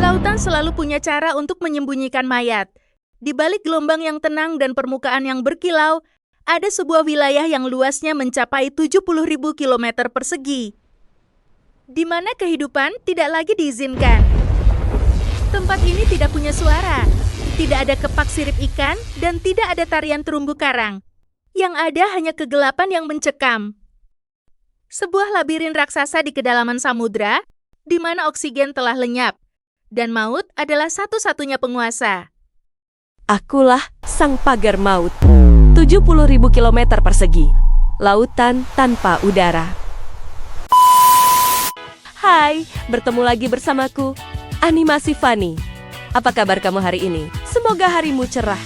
Lautan selalu punya cara untuk menyembunyikan mayat. Di balik gelombang yang tenang dan permukaan yang berkilau, ada sebuah wilayah yang luasnya mencapai 70.000 km persegi, di mana kehidupan tidak lagi diizinkan. Tempat ini tidak punya suara, tidak ada kepak sirip ikan, dan tidak ada tarian terumbu karang. Yang ada hanya kegelapan yang mencekam. Sebuah labirin raksasa di kedalaman samudra, di mana oksigen telah lenyap, dan maut adalah satu-satunya penguasa. Akulah sang pagar maut. 70.000 km persegi. Lautan tanpa udara. Hai, bertemu lagi bersamaku, Animasi Fani. Apa kabar kamu hari ini? Semoga harimu cerah.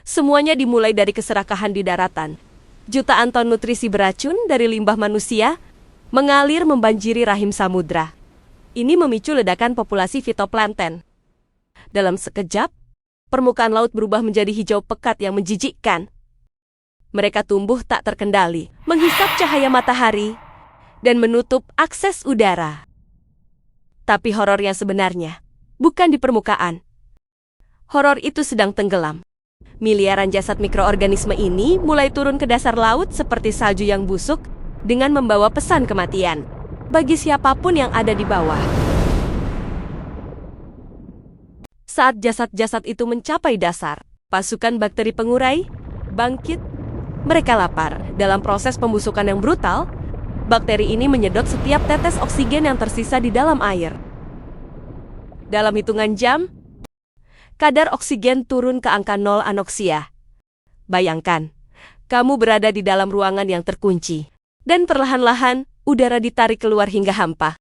Semuanya dimulai dari keserakahan di daratan. Jutaan ton nutrisi beracun dari limbah manusia mengalir membanjiri rahim samudra. Ini memicu ledakan populasi fitoplankton. Dalam sekejap, permukaan laut berubah menjadi hijau pekat yang menjijikkan. Mereka tumbuh tak terkendali, menghisap cahaya matahari, dan menutup akses udara. Tapi horor yang sebenarnya bukan di permukaan. Horor itu sedang tenggelam. Miliaran jasad mikroorganisme ini mulai turun ke dasar laut seperti salju yang busuk dengan membawa pesan kematian bagi siapapun yang ada di bawah. Saat jasad-jasad itu mencapai dasar, pasukan bakteri pengurai bangkit. Mereka lapar. Dalam proses pembusukan yang brutal, bakteri ini menyedot setiap tetes oksigen yang tersisa di dalam air. Dalam hitungan jam, kadar oksigen turun ke angka 0 anoksia. Bayangkan, kamu berada di dalam ruangan yang terkunci, dan perlahan-lahan udara ditarik keluar hingga hampa.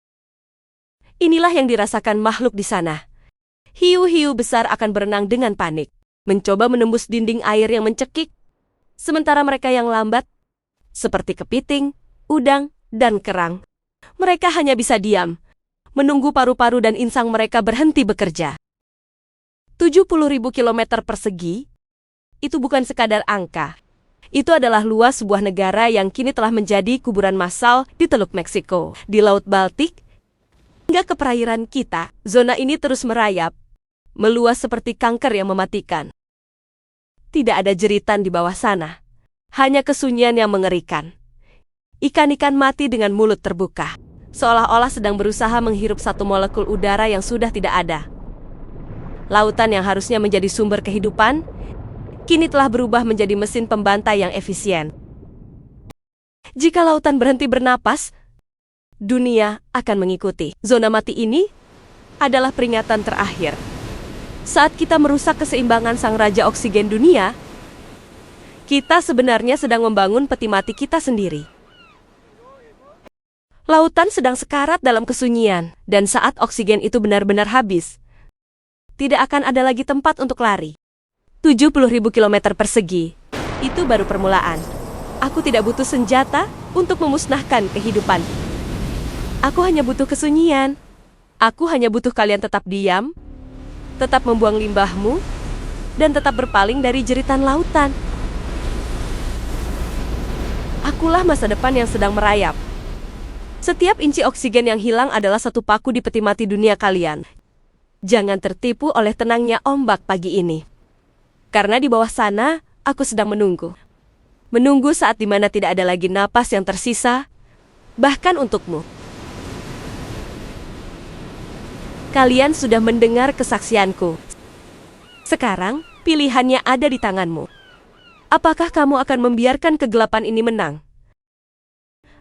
Inilah yang dirasakan makhluk di sana. Hiu-hiu besar akan berenang dengan panik, mencoba menembus dinding air yang mencekik, sementara mereka yang lambat, seperti kepiting, udang, dan kerang, mereka hanya bisa diam, menunggu paru-paru dan insang mereka berhenti bekerja. 70.000 km persegi, itu bukan sekadar angka. Itu adalah luas sebuah negara yang kini telah menjadi kuburan massal di Teluk Meksiko, di Laut Baltik, hingga ke perairan kita. Zona ini terus merayap, meluas seperti kanker yang mematikan. Tidak ada jeritan di bawah sana, hanya kesunyian yang mengerikan. Ikan-ikan mati dengan mulut terbuka, seolah-olah sedang berusaha menghirup satu molekul udara yang sudah tidak ada. Lautan yang harusnya menjadi sumber kehidupan, kini telah berubah menjadi mesin pembantai yang efisien. Jika lautan berhenti bernapas, dunia akan mengikuti. Zona mati ini adalah peringatan terakhir. Saat kita merusak keseimbangan sang raja oksigen dunia, kita sebenarnya sedang membangun peti mati kita sendiri. Lautan sedang sekarat dalam kesunyian, dan saat oksigen itu benar-benar habis, tidak akan ada lagi tempat untuk lari. 70.000 km persegi, itu baru permulaan. Aku tidak butuh senjata untuk memusnahkan kehidupan. Aku hanya butuh kesunyian. Aku hanya butuh kalian tetap diam, tetap membuang limbahmu, dan tetap berpaling dari jeritan lautan. Akulah masa depan yang sedang merayap. Setiap inci oksigen yang hilang adalah satu paku di peti mati dunia kalian. Jangan tertipu oleh tenangnya ombak pagi ini. Karena di bawah sana, aku sedang menunggu. Menunggu saat dimana tidak ada lagi napas yang tersisa, bahkan untukmu. Kalian sudah mendengar kesaksianku. Sekarang, pilihannya ada di tanganmu. Apakah kamu akan membiarkan kegelapan ini menang?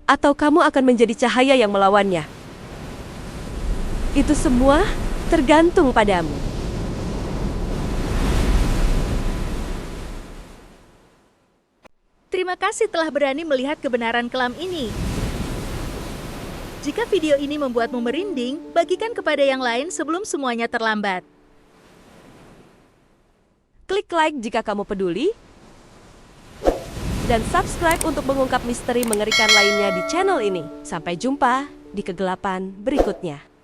Atau kamu akan menjadi cahaya yang melawannya? Itu semua tergantung padamu. Terima kasih telah berani melihat kebenaran kelam ini. Jika video ini membuatmu merinding, bagikan kepada yang lain sebelum semuanya terlambat. Klik like jika kamu peduli, dan subscribe untuk mengungkap misteri mengerikan lainnya di channel ini. Sampai jumpa di kegelapan berikutnya.